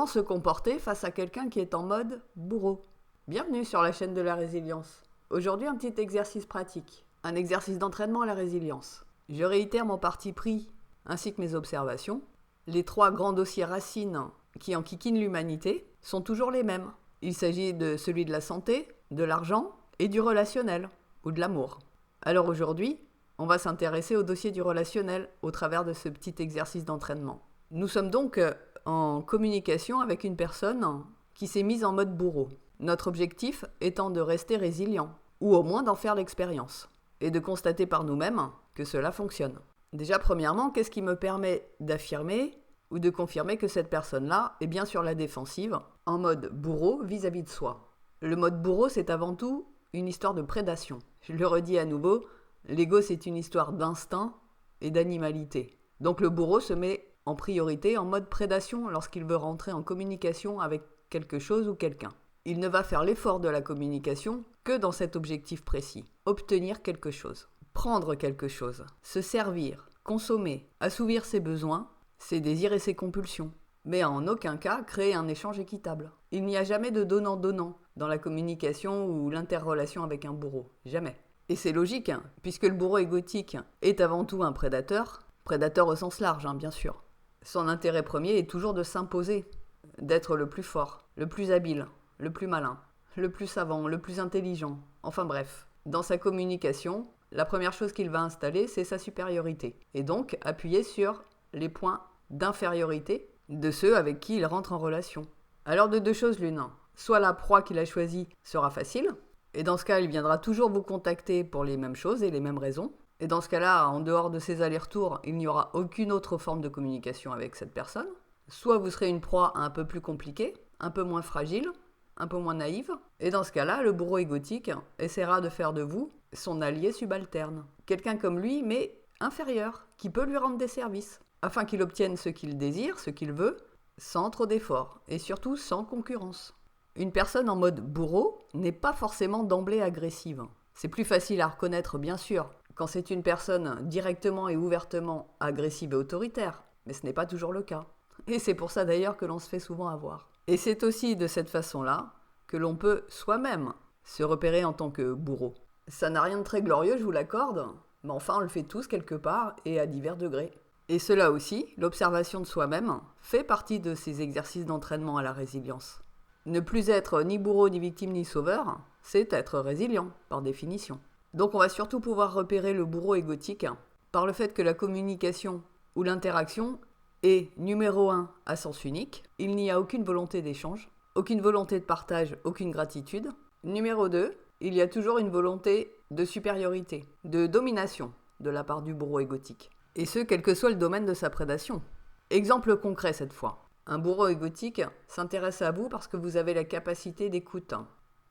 Comment se comporter face à quelqu'un qui est en mode bourreau? Bienvenue sur la chaîne de la résilience. Aujourd'hui, un petit exercice pratique, un exercice d'entraînement à la résilience. Je réitère mon parti pris ainsi que mes observations. Les 3 grands dossiers racines qui enquiquinent l'humanité sont toujours les mêmes. Il s'agit de celui de la santé, de l'argent et du relationnel, ou de l'amour. Alors aujourd'hui, on va s'intéresser au dossier du relationnel au travers de ce petit exercice d'entraînement. Nous sommes donc en communication avec une personne qui s'est mise en mode bourreau. Notre objectif étant de rester résilient, ou au moins d'en faire l'expérience, et de constater par nous-mêmes que cela fonctionne. Déjà, premièrement, qu'est-ce qui me permet d'affirmer ou de confirmer que cette personne-là est bien sur la défensive, en mode bourreau vis-à-vis de soi? Le mode bourreau, c'est avant tout une histoire de prédation. Je le redis à nouveau, l'ego, c'est une histoire d'instinct et d'animalité. Donc le bourreau se met en priorité en mode prédation lorsqu'il veut rentrer en communication avec quelque chose ou quelqu'un. Il ne va faire l'effort de la communication que dans cet objectif précis. Obtenir quelque chose, prendre quelque chose, se servir, consommer, assouvir ses besoins, ses désirs et ses compulsions. Mais en aucun cas créer un échange équitable. Il n'y a jamais de donnant-donnant dans la communication ou l'interrelation avec un bourreau. Jamais. Et c'est logique, puisque le bourreau égotique est avant tout un prédateur au sens large, bien sûr. Son intérêt premier est toujours de s'imposer, d'être le plus fort, le plus habile, le plus malin, le plus savant, le plus intelligent. Enfin bref, dans sa communication, la première chose qu'il va installer, c'est sa supériorité. Et donc appuyer sur les points d'infériorité de ceux avec qui il rentre en relation. Alors de 2 choses l'une, soit la proie qu'il a choisie sera facile, et dans ce cas il viendra toujours vous contacter pour les mêmes choses et les mêmes raisons, et dans ce cas-là, en dehors de ces allers-retours, il n'y aura aucune autre forme de communication avec cette personne. Soit vous serez une proie un peu plus compliquée, un peu moins fragile, un peu moins naïve. Et dans ce cas-là, le bourreau égotique essaiera de faire de vous son allié subalterne. Quelqu'un comme lui, mais inférieur, qui peut lui rendre des services, afin qu'il obtienne ce qu'il désire, ce qu'il veut, sans trop d'efforts, et surtout sans concurrence. Une personne en mode bourreau n'est pas forcément d'emblée agressive. C'est plus facile à reconnaître, bien sûr, quand c'est une personne directement et ouvertement agressive et autoritaire, mais ce n'est pas toujours le cas. Et c'est pour ça d'ailleurs que l'on se fait souvent avoir. Et c'est aussi de cette façon-là que l'on peut soi-même se repérer en tant que bourreau. Ça n'a rien de très glorieux, je vous l'accorde, mais enfin on le fait tous quelque part et à divers degrés. Et cela aussi, l'observation de soi-même, fait partie de ces exercices d'entraînement à la résilience. Ne plus être ni bourreau, ni victime, ni sauveur, c'est être résilient, par définition. Donc on va surtout pouvoir repérer le bourreau égotique par le fait que la communication ou l'interaction est numéro 1 à sens unique. Il n'y a aucune volonté d'échange, aucune volonté de partage, aucune gratitude. Numéro 2, il y a toujours une volonté de supériorité, de domination de la part du bourreau égotique. Et ce, quel que soit le domaine de sa prédation. Exemple concret cette fois. Un bourreau égotique s'intéresse à vous parce que vous avez la capacité d'écoute.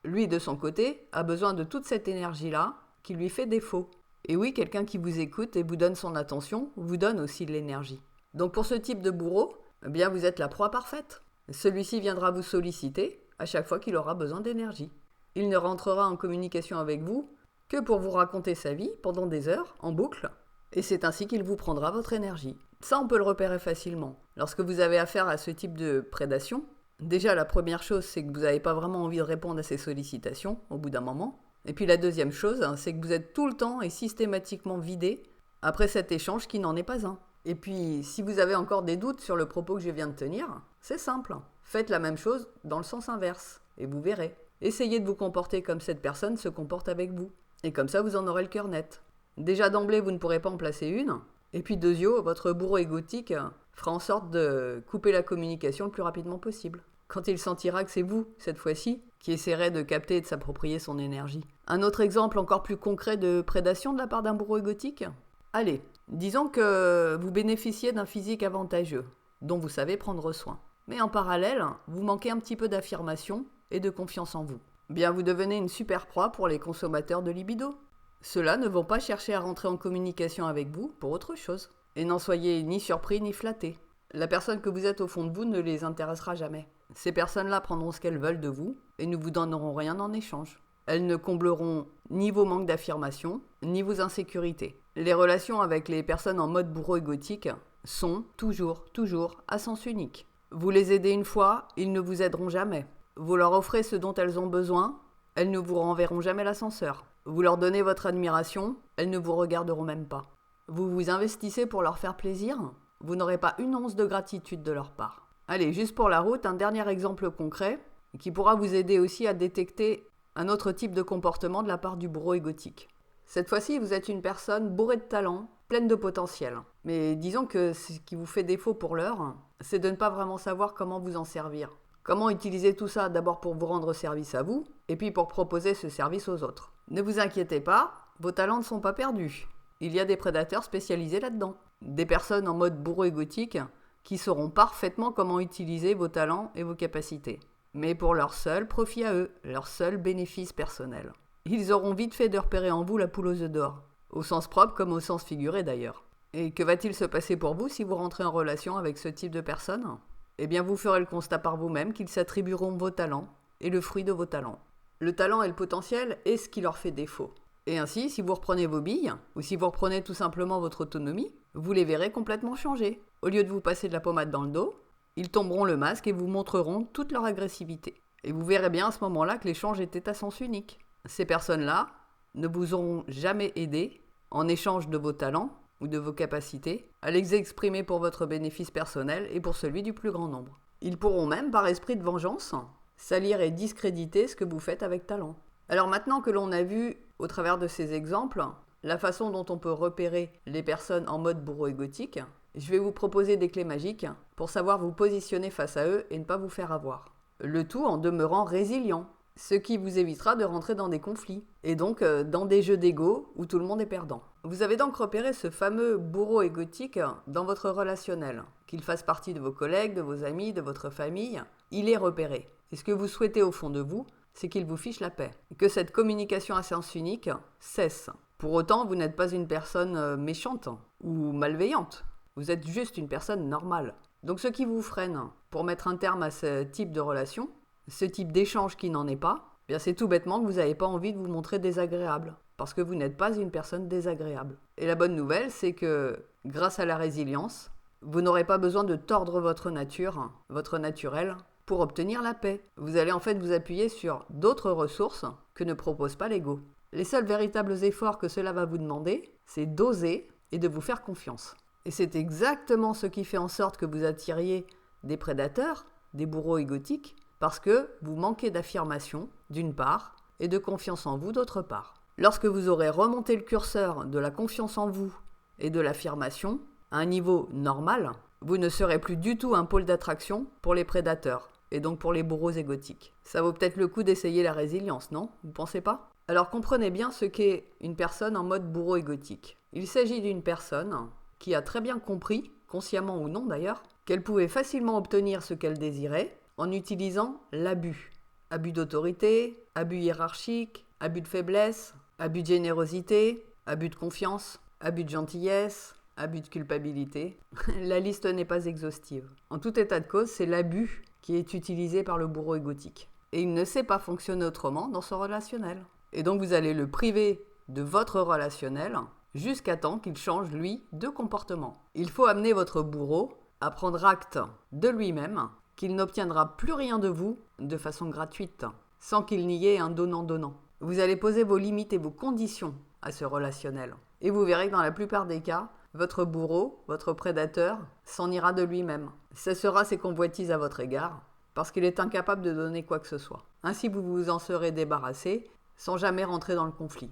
Lui, de son côté, a besoin de toute cette énergie-là qui lui fait défaut. Et oui, quelqu'un qui vous écoute et vous donne son attention, vous donne aussi de l'énergie. Donc pour ce type de bourreau, eh bien vous êtes la proie parfaite. Celui-ci viendra vous solliciter à chaque fois qu'il aura besoin d'énergie. Il ne rentrera en communication avec vous que pour vous raconter sa vie pendant des heures, en boucle, et c'est ainsi qu'il vous prendra votre énergie. Ça, on peut le repérer facilement. Lorsque vous avez affaire à ce type de prédation, déjà la première chose, c'est que vous n'avez pas vraiment envie de répondre à ses sollicitations au bout d'un moment. Et puis la deuxième chose, c'est que vous êtes tout le temps et systématiquement vidé après cet échange qui n'en est pas un. Et puis, si vous avez encore des doutes sur le propos que je viens de tenir, c'est simple. Faites la même chose dans le sens inverse, et vous verrez. Essayez de vous comporter comme cette personne se comporte avec vous. Et comme ça, vous en aurez le cœur net. Déjà d'emblée, vous ne pourrez pas en placer une. Et puis deuxièmement, votre bourreau égotique fera en sorte de couper la communication le plus rapidement possible. Quand il sentira que c'est vous, cette fois-ci, qui essaierez de capter et de s'approprier son énergie. Un autre exemple encore plus concret de prédation de la part d'un bourreau égotique ? Allez, disons que vous bénéficiez d'un physique avantageux, dont vous savez prendre soin. Mais en parallèle, vous manquez un petit peu d'affirmation et de confiance en vous. Bien, vous devenez une super proie pour les consommateurs de libido. Ceux-là ne vont pas chercher à rentrer en communication avec vous pour autre chose. Et n'en soyez ni surpris ni flatté. La personne que vous êtes au fond de vous ne les intéressera jamais. Ces personnes-là prendront ce qu'elles veulent de vous et ne vous donneront rien en échange. Elles ne combleront ni vos manques d'affirmation, ni vos insécurités. Les relations avec les personnes en mode bourreau égotique sont toujours à sens unique. Vous les aidez une fois, ils ne vous aideront jamais. Vous leur offrez ce dont elles ont besoin, elles ne vous renverront jamais l'ascenseur. Vous leur donnez votre admiration, elles ne vous regarderont même pas. Vous vous investissez pour leur faire plaisir, vous n'aurez pas une once de gratitude de leur part. Allez, juste pour la route, un dernier exemple concret qui pourra vous aider aussi à détecter un autre type de comportement de la part du bourreau égotique. Cette fois-ci, vous êtes une personne bourrée de talent, pleine de potentiel. Mais disons que ce qui vous fait défaut pour l'heure, c'est de ne pas vraiment savoir comment vous en servir. Comment utiliser tout ça d'abord pour vous rendre service à vous, et puis pour proposer ce service aux autres. Ne vous inquiétez pas, vos talents ne sont pas perdus. Il y a des prédateurs spécialisés là-dedans. Des personnes en mode bourreau égotique qui sauront parfaitement comment utiliser vos talents et vos capacités. Mais pour leur seul profit à eux, leur seul bénéfice personnel. Ils auront vite fait de repérer en vous la poule aux œufs d'or. Au sens propre comme au sens figuré d'ailleurs. Et que va-t-il se passer pour vous si vous rentrez en relation avec ce type de personnes ? Eh bien vous ferez le constat par vous-même qu'ils s'attribueront vos talents et le fruit de vos talents. Le talent et le potentiel est ce qui leur fait défaut. Et ainsi, si vous reprenez vos billes, ou si vous reprenez tout simplement votre autonomie, vous les verrez complètement changer. Au lieu de vous passer de la pommade dans le dos, ils tomberont le masque et vous montreront toute leur agressivité. Et vous verrez bien à ce moment-là que l'échange était à sens unique. Ces personnes-là ne vous auront jamais aidé en échange de vos talents ou de vos capacités à les exprimer pour votre bénéfice personnel et pour celui du plus grand nombre. Ils pourront même, par esprit de vengeance, salir et discréditer ce que vous faites avec talent. Alors maintenant que l'on a vu, au travers de ces exemples, la façon dont on peut repérer les personnes en mode bourreau égotique, je vais vous proposer des clés magiques pour savoir vous positionner face à eux et ne pas vous faire avoir. Le tout en demeurant résilient, ce qui vous évitera de rentrer dans des conflits, et donc dans des jeux d'ego où tout le monde est perdant. Vous avez donc repéré ce fameux bourreau égotique dans votre relationnel. Qu'il fasse partie de vos collègues, de vos amis, de votre famille, il est repéré. Et ce que vous souhaitez au fond de vous, c'est qu'il vous fiche la paix. Et que cette communication à sens unique cesse. Pour autant, vous n'êtes pas une personne méchante ou malveillante. Vous êtes juste une personne normale. Donc ce qui vous freine pour mettre un terme à ce type de relation, ce type d'échange qui n'en est pas, bien c'est tout bêtement que vous n'avez pas envie de vous montrer désagréable. Parce que vous n'êtes pas une personne désagréable. Et la bonne nouvelle, c'est que grâce à la résilience, vous n'aurez pas besoin de tordre votre nature, votre naturel, pour obtenir la paix. Vous allez en fait vous appuyer sur d'autres ressources que ne propose pas l'ego. Les seuls véritables efforts que cela va vous demander, c'est d'oser et de vous faire confiance. Et c'est exactement ce qui fait en sorte que vous attiriez des prédateurs, des bourreaux égotiques, parce que vous manquez d'affirmation, d'une part, et de confiance en vous, d'autre part. Lorsque vous aurez remonté le curseur de la confiance en vous et de l'affirmation à un niveau normal, vous ne serez plus du tout un pôle d'attraction pour les prédateurs, et donc pour les bourreaux égotiques. Ça vaut peut-être le coup d'essayer la résilience, non ? Vous pensez pas ? Alors comprenez bien ce qu'est une personne en mode bourreau égotique. Il s'agit d'une personne qui a très bien compris, consciemment ou non d'ailleurs, qu'elle pouvait facilement obtenir ce qu'elle désirait en utilisant l'abus. Abus d'autorité, abus hiérarchique, abus de faiblesse, abus de générosité, abus de confiance, abus de gentillesse, abus de culpabilité. La liste n'est pas exhaustive. En tout état de cause, c'est l'abus qui est utilisé par le bourreau égotique. Et il ne sait pas fonctionner autrement dans son relationnel. Et donc vous allez le priver de votre relationnel jusqu'à temps qu'il change, lui, de comportement. Il faut amener votre bourreau à prendre acte de lui-même qu'il n'obtiendra plus rien de vous de façon gratuite, sans qu'il n'y ait un donnant-donnant. Vous allez poser vos limites et vos conditions à ce relationnel. Et vous verrez que dans la plupart des cas, votre bourreau, votre prédateur, s'en ira de lui-même. Cessera ses convoitises à votre égard, parce qu'il est incapable de donner quoi que ce soit. Ainsi, vous vous en serez débarrassé, sans jamais rentrer dans le conflit.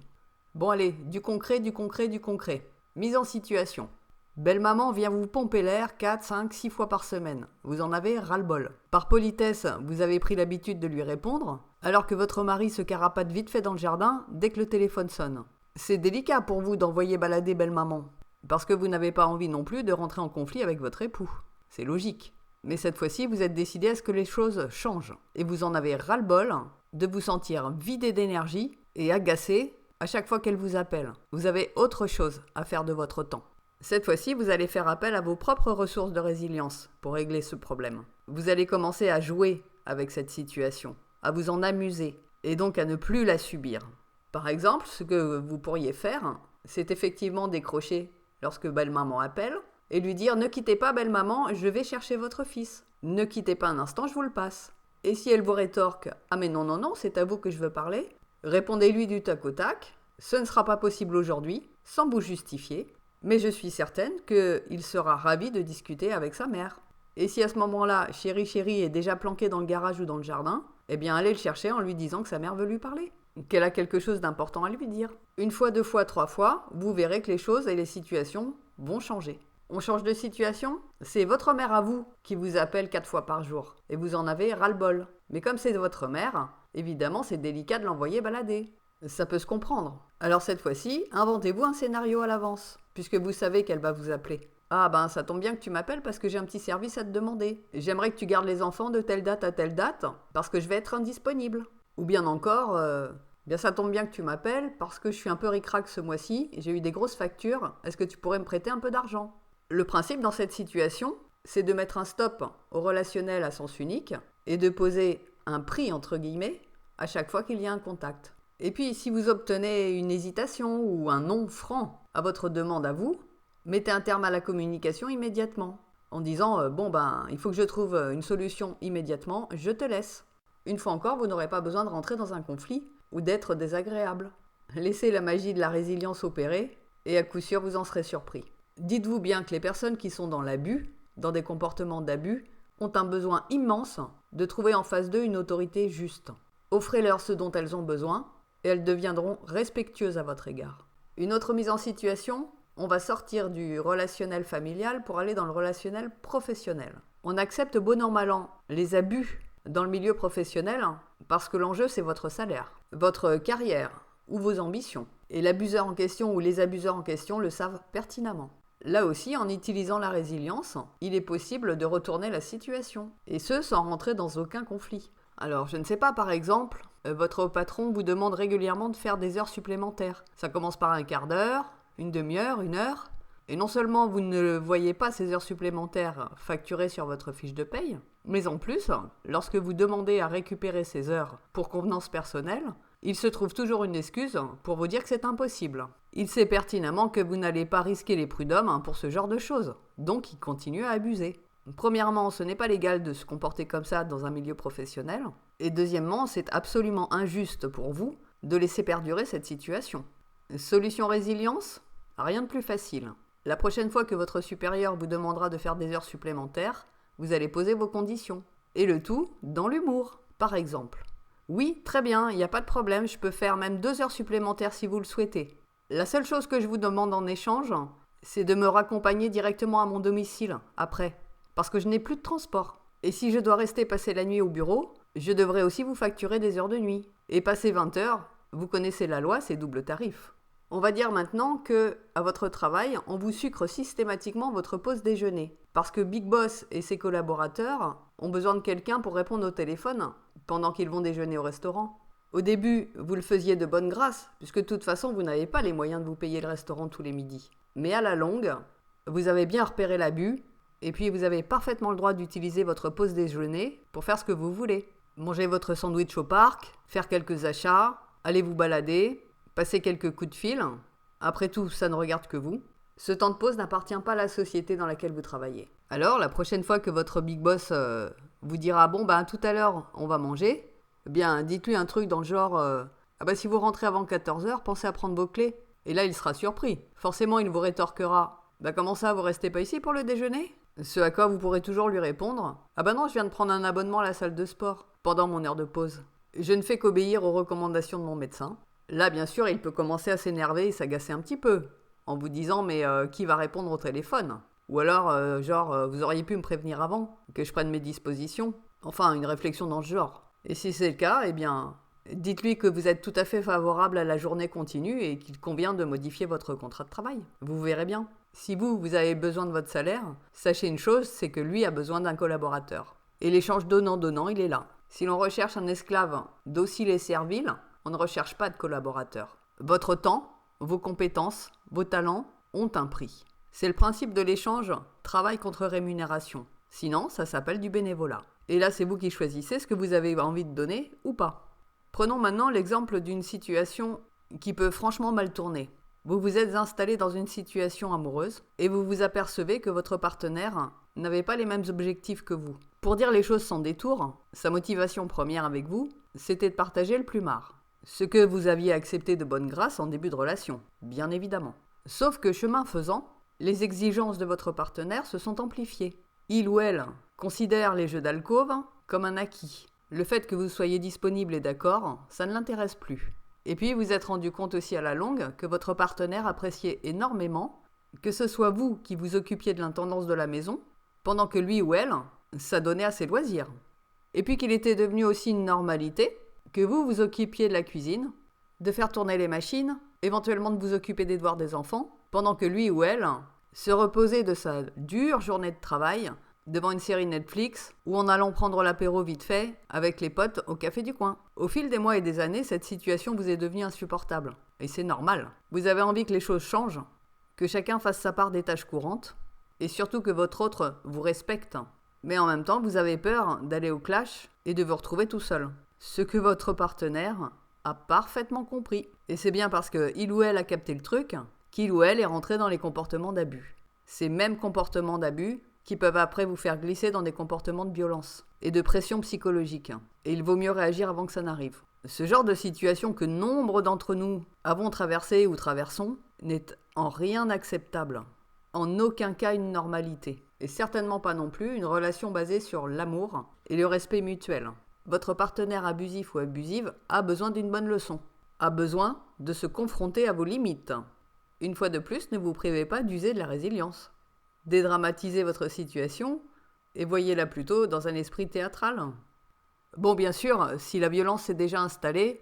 Bon allez, du concret. Mise en situation. Belle-maman vient vous pomper l'air 4, 5, 6 fois par semaine. Vous en avez ras-le-bol. Par politesse, vous avez pris l'habitude de lui répondre, alors que votre mari se carapate vite fait dans le jardin dès que le téléphone sonne. C'est délicat pour vous d'envoyer balader belle-maman, parce que vous n'avez pas envie non plus de rentrer en conflit avec votre époux. C'est logique. Mais cette fois-ci, vous êtes décidé à ce que les choses changent. Et vous en avez ras-le-bol de vous sentir vidé d'énergie et agacé à chaque fois qu'elle vous appelle. Vous avez autre chose à faire de votre temps. Cette fois-ci, vous allez faire appel à vos propres ressources de résilience pour régler ce problème. Vous allez commencer à jouer avec cette situation, à vous en amuser, et donc à ne plus la subir. Par exemple, ce que vous pourriez faire, c'est effectivement décrocher lorsque belle-maman appelle, et lui dire « Ne quittez pas, belle maman, je vais chercher votre fils. Ne quittez pas un instant, je vous le passe. » Et si elle vous rétorque « Ah mais non, non, non, c'est à vous que je veux parler », répondez-lui du tac au tac « Ce ne sera pas possible aujourd'hui, sans vous justifier, mais je suis certaine qu'il sera ravi de discuter avec sa mère. » Et si à ce moment-là, chéri chéri est déjà planqué dans le garage ou dans le jardin, eh bien allez le chercher en lui disant que sa mère veut lui parler, qu'elle a quelque chose d'important à lui dire. Une fois, deux fois, trois fois, vous verrez que les choses et les situations vont changer. On change de situation? C'est votre mère à vous qui vous appelle 4 fois par jour, et vous en avez ras-le-bol. Mais comme c'est votre mère, évidemment c'est délicat de l'envoyer balader. Ça peut se comprendre. Alors cette fois-ci, inventez-vous un scénario à l'avance, puisque vous savez qu'elle va vous appeler. Ah ben ça tombe bien que tu m'appelles parce que j'ai un petit service à te demander. J'aimerais que tu gardes les enfants de telle date à telle date, parce que je vais être indisponible. Ou bien encore, bien ça tombe bien que tu m'appelles parce que je suis un peu ric-rac ce mois-ci, j'ai eu des grosses factures, est-ce que tu pourrais me prêter un peu d'argent? Le principe dans cette situation, c'est de mettre un stop au relationnel à sens unique et de poser un prix entre guillemets à chaque fois qu'il y a un contact. Et puis si vous obtenez une hésitation ou un non franc à votre demande à vous, mettez un terme à la communication immédiatement en disant bon ben il faut que je trouve une solution immédiatement, je te laisse. Une fois encore, vous n'aurez pas besoin de rentrer dans un conflit ou d'être désagréable. Laissez la magie de la résilience opérer et à coup sûr vous en serez surpris. Dites-vous bien que les personnes qui sont dans l'abus, dans des comportements d'abus, ont un besoin immense de trouver en face d'eux une autorité juste. Offrez-leur ce dont elles ont besoin et elles deviendront respectueuses à votre égard. Une autre mise en situation, on va sortir du relationnel familial pour aller dans le relationnel professionnel. On accepte bon an mal an les abus dans le milieu professionnel parce que l'enjeu c'est votre salaire, votre carrière ou vos ambitions. Et l'abuseur en question ou les abuseurs en question le savent pertinemment. Là aussi, en utilisant la résilience, il est possible de retourner la situation, et ce sans rentrer dans aucun conflit. Alors, je ne sais pas, par exemple, votre patron vous demande régulièrement de faire des heures supplémentaires. Ça commence par un quart d'heure, une demi-heure, une heure, et non seulement vous ne voyez pas ces heures supplémentaires facturées sur votre fiche de paye, mais en plus, lorsque vous demandez à récupérer ces heures pour convenance personnelle, il se trouve toujours une excuse pour vous dire que c'est impossible. Il sait pertinemment que vous n'allez pas risquer les prud'hommes pour ce genre de choses, donc il continue à abuser. Premièrement, ce n'est pas légal de se comporter comme ça dans un milieu professionnel, et deuxièmement, c'est absolument injuste pour vous de laisser perdurer cette situation. Solution résilience? Rien de plus facile. La prochaine fois que votre supérieur vous demandera de faire des heures supplémentaires, vous allez poser vos conditions. Et le tout dans l'humour, par exemple. Oui, très bien, il n'y a pas de problème, je peux faire même 2 heures supplémentaires si vous le souhaitez. La seule chose que je vous demande en échange, c'est de me raccompagner directement à mon domicile, après. Parce que je n'ai plus de transport. Et si je dois rester passer la nuit au bureau, je devrais aussi vous facturer des heures de nuit. Et passer 20 heures, vous connaissez la loi, c'est double tarif. On va dire maintenant que, à votre travail, on vous sucre systématiquement votre pause déjeuner. Parce que Big Boss et ses collaborateurs ont besoin de quelqu'un pour répondre au téléphone pendant qu'ils vont déjeuner au restaurant. Au début, vous le faisiez de bonne grâce, puisque de toute façon, vous n'avez pas les moyens de vous payer le restaurant tous les midis. Mais à la longue, vous avez bien repéré l'abus, et puis vous avez parfaitement le droit d'utiliser votre pause déjeuner pour faire ce que vous voulez. Manger votre sandwich au parc, faire quelques achats, aller vous balader, passer quelques coups de fil. Après tout, ça ne regarde que vous. Ce temps de pause n'appartient pas à la société dans laquelle vous travaillez. Alors, la prochaine fois que votre big boss vous dira « Bon, ben tout à l'heure, on va manger », eh bien, dites-lui un truc dans le genre ah bah si vous rentrez avant 14h, pensez à prendre vos clés. Et là, il sera surpris. Forcément, il vous rétorquera bah comment ça, vous restez pas ici pour le déjeuner? Ce à quoi vous pourrez toujours lui répondre ah bah non, je viens de prendre un abonnement à la salle de sport pendant mon heure de pause. Je ne fais qu'obéir aux recommandations de mon médecin. Là, bien sûr, il peut commencer à s'énerver et s'agacer un petit peu en vous disant mais qui va répondre au téléphone? Ou alors, vous auriez pu me prévenir avant, que je prenne mes dispositions. Enfin, une réflexion dans ce genre. Et si c'est le cas, eh bien, dites-lui que vous êtes tout à fait favorable à la journée continue et qu'il convient de modifier votre contrat de travail. Vous verrez bien. Si vous avez besoin de votre salaire, sachez une chose, c'est que lui a besoin d'un collaborateur. Et l'échange donnant-donnant, il est là. Si l'on recherche un esclave docile et servile, on ne recherche pas de collaborateur. Votre temps, vos compétences, vos talents ont un prix. C'est le principe de l'échange travail contre rémunération. Sinon, ça s'appelle du bénévolat. Et là, c'est vous qui choisissez ce que vous avez envie de donner ou pas. Prenons maintenant l'exemple d'une situation qui peut franchement mal tourner. Vous vous êtes installé dans une situation amoureuse et vous vous apercevez que votre partenaire n'avait pas les mêmes objectifs que vous. Pour dire les choses sans détour, sa motivation première avec vous, c'était de partager le plumard. Ce que vous aviez accepté de bonne grâce en début de relation, bien évidemment. Sauf que chemin faisant, les exigences de votre partenaire se sont amplifiées. Il ou elle considère les jeux d'alcôve comme un acquis. Le fait que vous soyez disponible et d'accord, ça ne l'intéresse plus. Et puis vous êtes rendu compte aussi à la longue que votre partenaire appréciait énormément que ce soit vous qui vous occupiez de l'intendance de la maison, pendant que lui ou elle s'adonnait à ses loisirs. Et puis qu'il était devenu aussi une normalité que vous vous occupiez de la cuisine, de faire tourner les machines, éventuellement de vous occuper des devoirs des enfants, pendant que lui ou elle se reposait de sa dure journée de travail devant une série Netflix ou en allant prendre l'apéro vite fait avec les potes au café du coin. Au fil des mois et des années, cette situation vous est devenue insupportable. Et c'est normal. Vous avez envie que les choses changent, que chacun fasse sa part des tâches courantes, et surtout que votre autre vous respecte. Mais en même temps, vous avez peur d'aller au clash et de vous retrouver tout seul. Ce que votre partenaire a parfaitement compris. Et c'est bien parce qu'il ou elle a capté le truc qu'il ou elle est rentré dans les comportements d'abus. Ces mêmes comportements d'abus qui peuvent après vous faire glisser dans des comportements de violence et de pression psychologique. Et il vaut mieux réagir avant que ça n'arrive. Ce genre de situation que nombre d'entre nous avons traversé ou traversons n'est en rien acceptable. En aucun cas une normalité. Et certainement pas non plus une relation basée sur l'amour et le respect mutuel. Votre partenaire abusif ou abusive a besoin d'une bonne leçon. A besoin de se confronter à vos limites. Une fois de plus, ne vous privez pas d'user de la résilience. Dédramatisez votre situation et voyez-la plutôt dans un esprit théâtral. Bon, bien sûr, si la violence s'est déjà installée,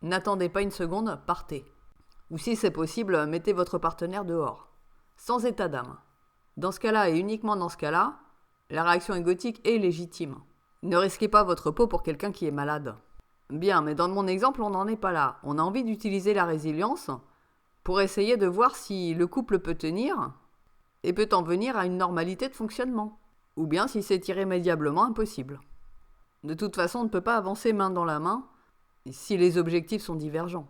n'attendez pas une seconde, partez. Ou si c'est possible, mettez votre partenaire dehors. Sans état d'âme. Dans ce cas-là, et uniquement dans ce cas-là, la réaction égotique est légitime. Ne risquez pas votre peau pour quelqu'un qui est malade. Bien, mais dans mon exemple, on n'en est pas là. On a envie d'utiliser la résilience pour essayer de voir si le couple peut tenir et peut en venir à une normalité de fonctionnement. Ou bien si c'est irrémédiablement impossible. De toute façon, on ne peut pas avancer main dans la main si les objectifs sont divergents.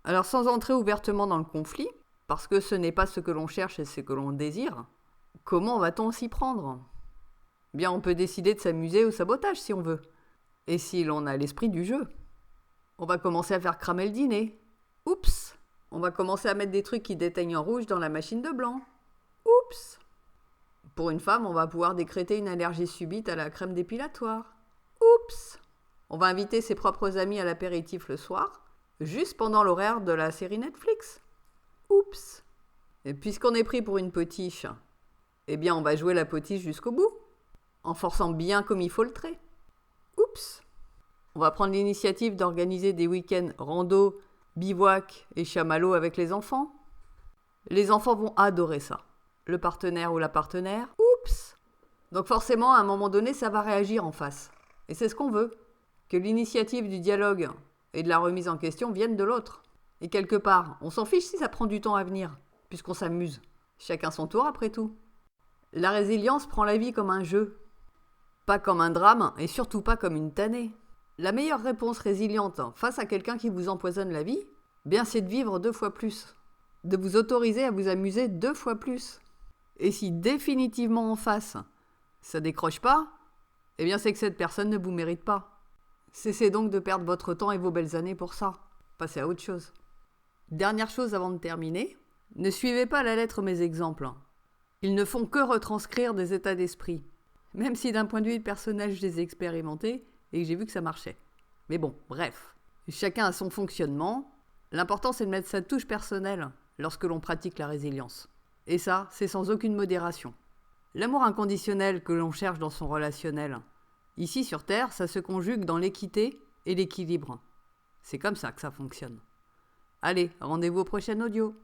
Alors sans entrer ouvertement dans le conflit, parce que ce n'est pas ce que l'on cherche et ce que l'on désire, comment va-t-on s'y prendre ? Bien, on peut décider de s'amuser au sabotage si on veut. Et si l'on a l'esprit du jeu. On va commencer à faire cramer le dîner. Oups ! On va commencer à mettre des trucs qui déteignent en rouge dans la machine de blanc. Oups ! Pour une femme, on va pouvoir décréter une allergie subite à la crème dépilatoire. Oups ! On va inviter ses propres amis à l'apéritif le soir, juste pendant l'horaire de la série Netflix. Oups ! Et puisqu'on est pris pour une potiche, eh bien on va jouer la potiche jusqu'au bout, en forçant bien comme il faut le trait. Oups ! On va prendre l'initiative d'organiser des week-ends rando, bivouac et chamallow avec les enfants. Les enfants vont adorer ça. Le partenaire ou la partenaire, oups ! Donc forcément, à un moment donné, ça va réagir en face. Et c'est ce qu'on veut. Que l'initiative du dialogue et de la remise en question vienne de l'autre. Et quelque part, on s'en fiche si ça prend du temps à venir, puisqu'on s'amuse. Chacun son tour après tout. La résilience prend la vie comme un jeu. Pas comme un drame et surtout pas comme une tannée. La meilleure réponse résiliente face à quelqu'un qui vous empoisonne la vie, bien c'est de vivre 2 fois plus. De vous autoriser à vous amuser 2 fois plus. Et si définitivement en face, ça décroche pas, eh bien c'est que cette personne ne vous mérite pas. Cessez donc de perdre votre temps et vos belles années pour ça. Passez à autre chose. Dernière chose avant de terminer, ne suivez pas à la lettre mes exemples. Ils ne font que retranscrire des états d'esprit. Même si d'un point de vue personnel je les ai expérimentés et que j'ai vu que ça marchait. Mais bon, bref. Chacun a son fonctionnement. L'important c'est de mettre sa touche personnelle lorsque l'on pratique la résilience. Et ça, c'est sans aucune modération. L'amour inconditionnel que l'on cherche dans son relationnel, ici sur Terre, ça se conjugue dans l'équité et l'équilibre. C'est comme ça que ça fonctionne. Allez, rendez-vous au prochain audio.